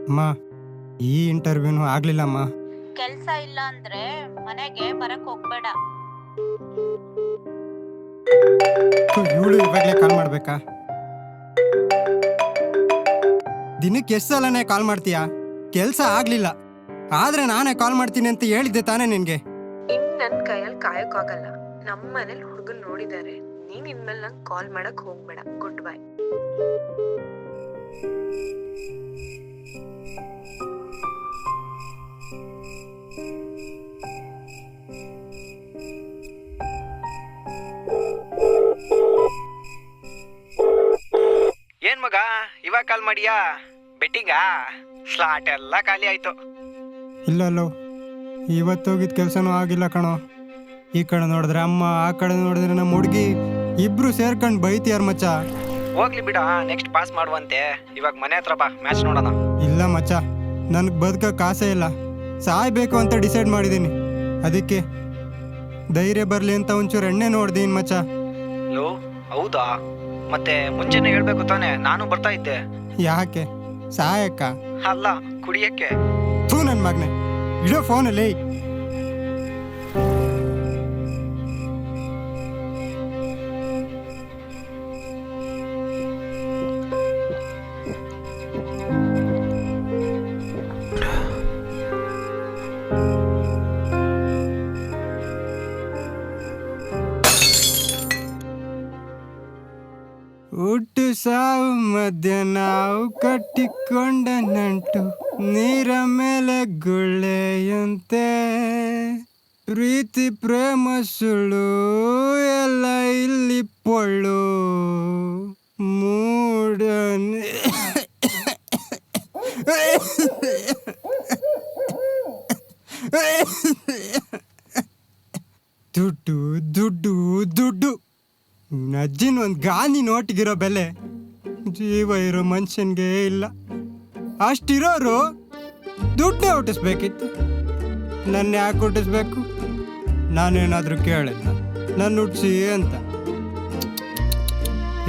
ಅಮ್ಮ, ಈ ಇಂಟರ್ವ್ಯೂನು ಆಗ್ಲಿಲ್ಲಮ್ಮ. ಕೆಲ್ಸ ಇಲ್ಲ ಅಂದ್ರೆ ಮನೆಗೆ ಬರಕ್ ಹೋಗ್ಬೇಡ. ಇವಳು ಇವಾಗಲೇ ಕಾಲ್ ಮಾಡ್ಬೇಕಾ? ದಿನಕ್ಕೆ ಎಷ್ಟು ಸಲನೇ ಕಾಲ್ ಮಾಡ್ತೀಯಾ? ಕೆಲ್ಸ ಆಗ್ಲಿಲ್ಲ ಆದ್ರೆ ನಾನೇ ಕಾಲ್ ಮಾಡ್ತೀನಿ ಅಂತ ಹೇಳಿದ್ದೆ ತಾನೇ ನಿನ್ಗೆ? ಇನ್ ನನ್ ಕೈಯಲ್ಲಿ ಕಾಯಕ್ಕಾಗಲ್ಲ. ನಮ್ಮ ಮನೇಲಿ ಹುಡುಗನ್ ನೋಡಿದಾರೆ. ನೀನ್ ಇನ್ಮೇಲೆ ನಂಗೆ ಕಾಲ್ ಮಾಡಕ್ ಹೋಗ್ಬೇಡ. Good bye. ಏನ್ ಮಗ ಇವಾಗ ಕಾಲ್ ಮಾಡಿಯಾ? ಬೆಟ್ಟಿಂಗಾ? ಸ್ಲಾಟ್ ಎಲ್ಲ ಖಾಲಿ ಆಯ್ತು. ಇಲ್ಲಲ್ಲೋ, ಇವತ್ತೋಗಿದ್ ಕೆಲ್ಸನೂ ಆಗಿಲ್ಲ ಕಣೋ. ಈ ಕಡೆ ನೋಡಿದ್ರೆ ಅಮ್ಮ, ಆ ಕಡೆ ನೋಡಿದ್ರೆ ನಮ್ಮ ಹುಡುಗಿ, ಇಬ್ರು ಸೇರ್ಕೊಂಡು ಬೈತಿಯಾರ ಮಚ್ಚ. ಹೋಗ್ಲಿ ಬಿಡ, ನೆಕ್ಸ್ಟ್ ಪಾಸ್ ಮಾಡುವಂತೆ. ಇವಾಗ ಮನೆ ಹತ್ರ ಬಾ, ಮ್ಯಾಚ್ ನೋಡೋಣ. ಇಲ್ಲ ಮಚ್ಚ, ನನಗೆ ಬದುಕಕ್ಕೆ ಆಸೆ ಇಲ್ಲ, ಸಾಯ್ಬೇಕು ಅಂತ ಡಿಸೈಡ್ ಮಾಡಿದ್ದೀನಿ. ಅದಕ್ಕೆ ಧೈರ್ಯ ಬರಲಿ ಅಂತ ಒಂಚೂರು ಎಣ್ಣೆ ನೋಡ್ದೀನಿ ಮಚ್ಚ. ಲೋ, ಹೌದಾ? ಮತ್ತೆ ಮುಂಚೆನೆ ಹೇಳ್ಬೇಕು ತಾನೆ, ನಾನು ಬರ್ತಾ ಇದ್ದೆ. ಯಾಕೆ? ಸಾಯಕ್ಕ? ಅಲ್ಲ, ಕುಡಿಯಕ್ಕೆ. ಥೂ ನನ್ನ ಮಗನೆ, ಇಡೋ ಫೋನಲ್ಲಿ. ಹುಟ್ಟು ಸಾವು ಮಧ್ಯ ನಾವು ಕಟ್ಟಿಕೊಂಡ ನಂಟು, ನೀರ ಮೇಲೆ ಗುಳ್ಳೆಯಂತೆ. ಪ್ರೀತಿ ಪ್ರೇಮ ಸುಳ್ಳು ಎಲ್ಲ ಇಲ್ಲಿ ಪೊಳ್ಳು. ಮೂಡನೆ ದುಡ್ಡು ದುಡ್ಡು ದುಡ್ಡು. ಅಜ್ಜಿನ ಒಂದು ಗಾಂಧಿ ನೋಟಿಗಿರೋ ಬೆಲೆ ಜೀವ ಇರೋ ಮನುಷ್ಯನ್ಗೆ ಇಲ್ಲ. ಅಷ್ಟಿರೋರು ದುಡ್ಡೇ ಹುಟ್ಟಿಸ್ಬೇಕಿತ್ತು. ನನ್ನ ಯಾಕೆ ಹುಟ್ಟಿಸ್ಬೇಕು? ನಾನೇನಾದರೂ ಕೇಳಿಲ್ಲ ನನ್ನ ಹುಟ್ಟಿಸಿ ಅಂತ?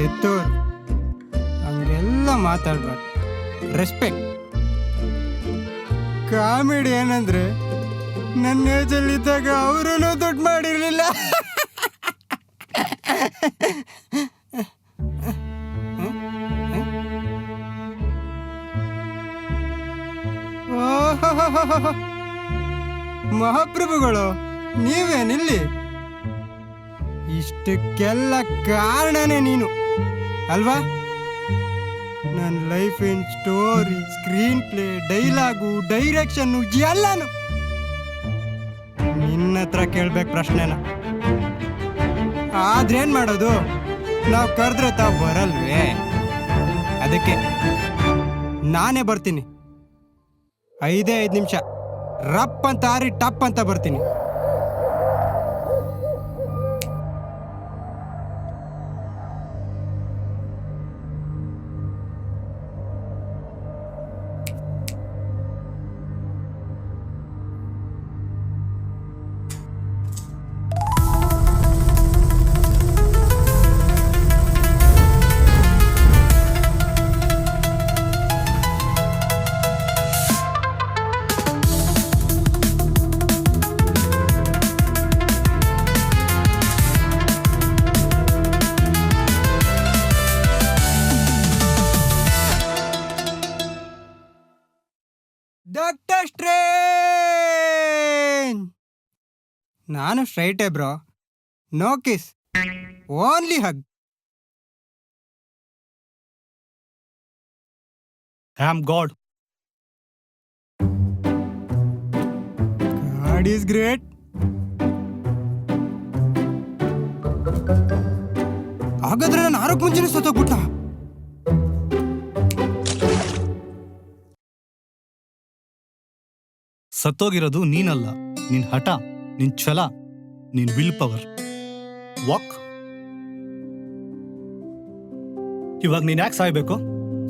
ಎತ್ತೋರು ಹಂಗೆಲ್ಲ ಮಾತಾಡ್ಬಾರ್ದು. ರೆಸ್ಪೆಕ್ಟ್. ಕಾಮಿಡಿ ಏನಂದ್ರೆ, ನನ್ನ ಏಜಲ್ಲಿದ್ದಾಗ ಅವರೂ ದುಡ್ಡು ಮಾಡಿರಲಿಲ್ಲ. ಮಹಾಪ್ರಭುಗಳು, ನೀವೇನಿಲ್ಲಿ? ಇಷ್ಟಕ್ಕೆಲ್ಲ ಕಾರಣನೇ ನೀನು ಅಲ್ವಾ? ನನ್ನ ಲೈಫಿನ ಸ್ಟೋರಿ, ಸ್ಕ್ರೀನ್ ಪ್ಲೇ, ಡೈಲಾಗು, ಡೈರೆಕ್ಷನ್ನು ಎಲ್ಲಾನು ನಿನ್ನ ಹತ್ರ ಕೇಳ್ಬೇಕು ಪ್ರಶ್ನೆನ. ಆದ್ರೇನ್ ಮಾಡೋದು? ನಾವು ಕರೆದ್ರೆ ತಾವು ಬರಲ್ವೇ? ಅದಕ್ಕೆ ನಾನೇ ಬರ್ತೀನಿ. 5 ನಿಮಿಷ ರಪ್ ಅಂತ ಹಾರಿ ಟಪ್ ಅಂತ ಬರ್ತೀನಿ. Doctor strange. ನಾನು ಸ್ಟ್ರೈಟೇ bro. No kiss, only hug. I am God. God is great. ಹಾಗಾದ್ರೆ ನಾನು ಆರೋಗ್ಯ ಮುಂಚೆನೇ ಸತ್ತೋಗ್ಬಿಟ್ಟ. ಸತ್ತೋಗಿರೋದು ನೀನಲ್ಲ, ನಿನ್ ಹಠ, ನಿನ್ ಛಲ, ನಿನ್ ವಿಲ್ ಪವರ್. ವಾಕ್. ಇವಾಗ ನೀನ್ ಯಾಕೆ ಸಾಯ್ಬೇಕು?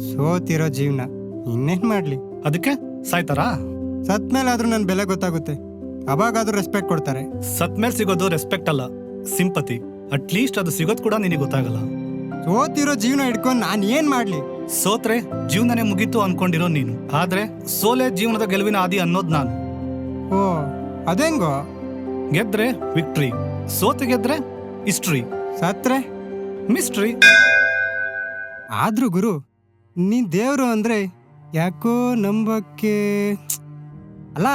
ಸೋತಿರೋ ಜೀವನ ಇನ್ನೇನ್ ಮಾಡ್ಲಿ? ಅದಕ್ಕೆ ಸಾಯ್ತಾರಾ? ಸತ್ ಮೇಲಾದ್ರೂ ನನ್ನ ಬೆಲೆ ಗೊತ್ತಾಗುತ್ತೆ, ಅವಾಗಾದ್ರೂ ರೆಸ್ಪೆಕ್ಟ್ ಕೊಡ್ತಾರೆ. ಸತ್ ಮೇಲೆ ಸಿಗೋದು ರೆಸ್ಪೆಕ್ಟ್ ಅಲ್ಲ, ಸಿಂಪತಿ. ಅಟ್ಲೀಸ್ಟ್ ಅದು ಸಿಗೋದು ಕೂಡ ನಿನಗೆ ಗೊತ್ತಾಗಲ್ಲ. ಸೋತಿರೋ ಜೀವನ ಹಿಡ್ಕೊಂಡು ನಾನು ಏನ್ ಮಾಡ್ಲಿ? ಸೋತ್ರೆ ಜೀವನನೇ ಮುಗೀತು ಅನ್ಕೊಂಡಿರೋ ನೀನು, ಆದ್ರೆ ಸೋಲೆ ಜೀವನದ ಗೆಲುವಿನ ಆದಿ ಅನ್ನೋದ್ ನಾನು. ಓ ಅದೆಂಗೋ? ಗೆದ್ರೆ ವಿಕ್ಟ್ರಿ, ಸೋತು ಗೆದ್ರೆ ಹಿಸ್ಟ್ರಿ, ಸತ್ರೆ ಮಿಸ್ಟ್ರಿ. ಆದ್ರೂ ಗುರು, ನೀನ್ ದೇವ್ರು ಅಂದ್ರೆ ಯಾಕೋ ನಂಬಕ್ಕೆ ಅಲ್ಲ.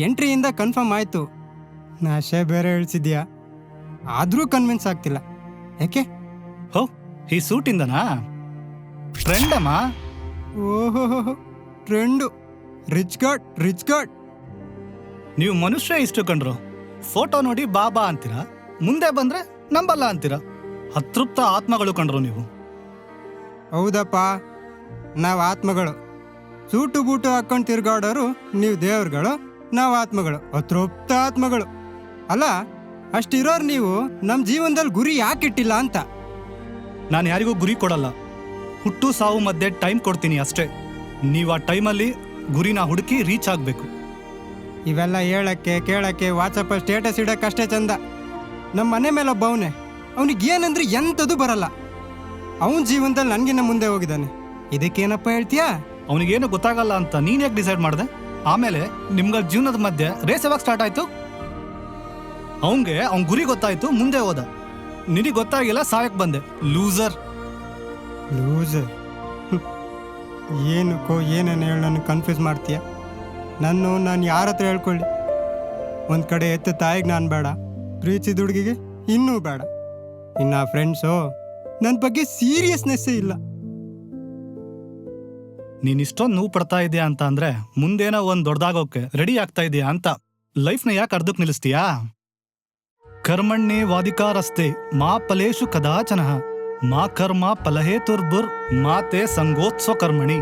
ಎಂಟ್ರಿಯಿಂದ ಕನ್ಫರ್ಮ್ ಆಯ್ತು, ನಾಶೆ ಬೇರೆ ಹೇಳ್ಸಿದ್ಯಾ, ಆದ್ರೂ ಕನ್ವಿನ್ಸ್ ಆಗ್ತಿಲ್ಲ. ಯಾಕೆ? ಹೋ, ಈ ಸೂಟಿಂದನಾ? ಟ್ರೆಂಡಮ್ಮ. ಓಹೋ ಟ್ರೆಂಡು, ರಿಚ್ ಗಾಡ್. ನೀವು ಮನುಷ್ಯ ಇಷ್ಟು ಕಂಡ್ರು, ಫೋಟೋ ನೋಡಿ ಬಾಬಾ ಅಂತೀರಾ, ಮುಂದೆ ಬಂದ್ರೆ ನಂಬಲ್ಲ ಅಂತೀರಾ. ಅತೃಪ್ತ ಆತ್ಮಗಳು ಕಂಡ್ರು ನೀವು. ಹೌದಪ್ಪ, ನಾವು ಆತ್ಮಗಳು. ಸೂಟು ಬೂಟು ಹಾಕೊಂಡು ತಿರ್ಗಾಡೋರು ನೀವು ದೇವ್ರುಗಳು, ನಾವು ಆತ್ಮಗಳು, ಅತೃಪ್ತ ಆತ್ಮಗಳು. ಅಲ್ಲ, ಅಷ್ಟಿರೋರು ನೀವು ನಮ್ಮ ಜೀವನದಲ್ಲಿ ಗುರಿ ಯಾಕಿಟ್ಟಿಲ್ಲ ಅಂತ. ನಾನು ಯಾರಿಗೂ ಗುರಿ ಕೊಡಲ್ಲ, ಹುಟ್ಟು ಸಾವು ಮಧ್ಯೆ ಟೈಮ್ ಕೊಡ್ತೀನಿ ಅಷ್ಟೇ. ನೀವು ಆ ಟೈಮಲ್ಲಿ ಗುರಿನ ಹುಡುಕಿ ರೀಚ್ ಆಗಬೇಕು. ಇವೆಲ್ಲ ಹೇಳಕ್ಕೆ ಕೇಳಕ್ಕೆ ವಾಟ್ಸಪ್ಪಲ್ಲಿ ಸ್ಟೇಟಸ್ ಇಡಕ್ಕಷ್ಟೇ ಚಂದ. ನಮ್ಮ ಮನೆ ಮೇಲೆ ಒಬ್ಬ ಅವನೇ, ಅವನಿಗೆ ಏನಂದ್ರೆ ಎಂಥದ್ದು ಬರಲ್ಲ. ಅವನ ಜೀವನದಲ್ಲಿ ನನಗಿನ್ನ ಮುಂದೆ ಹೋಗಿದ್ದಾನೆ. ಇದಕ್ಕೇನಪ್ಪ ಹೇಳ್ತೀಯಾ? ಅವನಿಗೇನು ಗೊತ್ತಾಗಲ್ಲ ಅಂತ ನೀನ್ ಯಾಕೆ ಡಿಸೈಡ್ ಮಾಡಿದೆ? ಆಮೇಲೆ ನಿಮ್ಗಳ ಜೀವನದ ಮಧ್ಯೆ ರೇಸ್ ಯಾವಾಗ ಸ್ಟಾರ್ಟ್ ಆಯ್ತು? ಅವನ್ ಗುರಿ ಗೊತ್ತಾಯ್ತು, ಮುಂದೆ ಹೋದ. ನಿನಗೆ ಗೊತ್ತಾಗಿಲ್ಲ, ಸಾಯಕ್ ಬಂದೆ. ಲೂಸರ್. ಏನಕ್ಕೋ ಏನೇನು ಹೇಳಿ ನನಗೆ ಕನ್ಫ್ಯೂಸ್ ಮಾಡ್ತೀಯ. ನಾನು ಯಾರ ಹತ್ರ ಹೇಳ್ಕೊಳ್ಳಿ? ಒಂದು ಕಡೆ ಎತ್ತ ತಾಯಿಗೆ ನಾನು ಬೇಡ, ಪ್ರೀತಿಸಿದ ಹುಡುಗಿಗೆ ಇನ್ನೂ ಬೇಡ. ಇನ್ನು ಫ್ರೆಂಡ್ಸು ನನ್ನ ಬಗ್ಗೆ ಸೀರಿಯಸ್ನೆಸ್ಸೇ ಇಲ್ಲ. ನೀನ್ ಇಷ್ಟೊಂದು ನೋವು ಪಡ್ತಾ ಇದೆಯಾ ಅಂತ ಅಂದ್ರೆ ಮುಂದೇನೋ ಒಂದ್ ದೊಡ್ಡದಾಗೋಕೆ ರೆಡಿ ಆಗ್ತಾ ಇದೆಯಾ ಅಂತ. ಲೈಫ್ನ ಯಾಕೆ ಅರ್ಧಕ್ ನಿಲ್ಲಿಸ್ತೀಯಾ? ಕರ್ಮಣ್ಣೆ ವಾದಿಕಾರಸ್ತೆ ಮಾ ಫಲೇಶು ಕದಾಚನ ಮಾ ಕರ್ಮ ಫಲಹೇತುರ್ಬುರ್ ಮಾತೆ ಸಂಗೋತ್ಸ್ವ ಕರ್ಮಣಿ.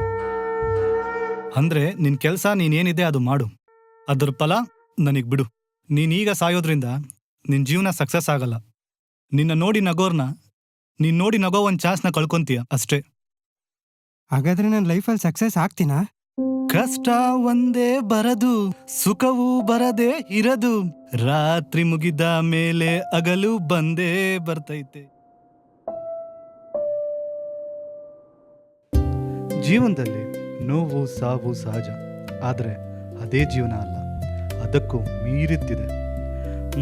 ಅಂದ್ರೆ ನಿನ್ ಕೆಲ್ಸ ನೀನೇನಿದೆ ಅದು ಮಾಡು, ಅದ್ರ ಫಲ ನನಗ್ ಬಿಡು. ನೀನೀಗ ಸಾಯೋದ್ರಿಂದ ನಿನ್ ಜೀವನ ಸಕ್ಸಸ್ ಆಗಲ್ಲ. ನೀನ್ ನೋಡಿ ನಗೋ ಒಂದ್ ಚಾನ್ಸ್ನ ಕಳ್ಕೊಂತೀಯ ಅಷ್ಟೇ. ಹಾಗಾದ್ರೆ ನನ್ನ ಲೈಫಲ್ಲಿ ಸಕ್ಸಸ್ ಆಗ್ತೀನಾ? ಕಷ್ಟ ಒಂದೇ ಬರದು, ಸುಖವೂ ಬರದೇ ಇರದು, ರಾತ್ರಿ ಮುಗಿದ ಮೇಲೆ ಹಗಲು ಬಂದೇ ಬರ್ತೈತೆ. ಜೀವನದಲ್ಲಿ ನೋವು ಸಾವು ಸಹಜ, ಆದ್ರೆ ಅದೇ ಜೀವನ ಅಲ್ಲ, ಅದಕ್ಕೂ ಮೀರಿದ್ದಿದೆ.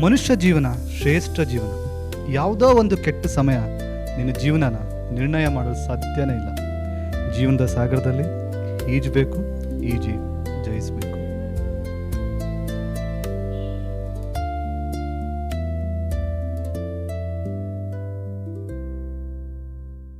ಮನುಷ್ಯ ಜೀವನ ಶ್ರೇಷ್ಠ ಜೀವನ. ಯಾವುದೋ ಒಂದು ಕೆಟ್ಟ ಸಮಯ ನಿನ್ನ ಜೀವನನ ನಿರ್ಣಯ ಮಾಡಲು ಸಾಧ್ಯನೇ ಇಲ್ಲ. ಜೀವನದ ಸಾಗರದಲ್ಲಿ ಈಜಬೇಕು, ಈಜಿ ಜಯಿಸಬೇಕು.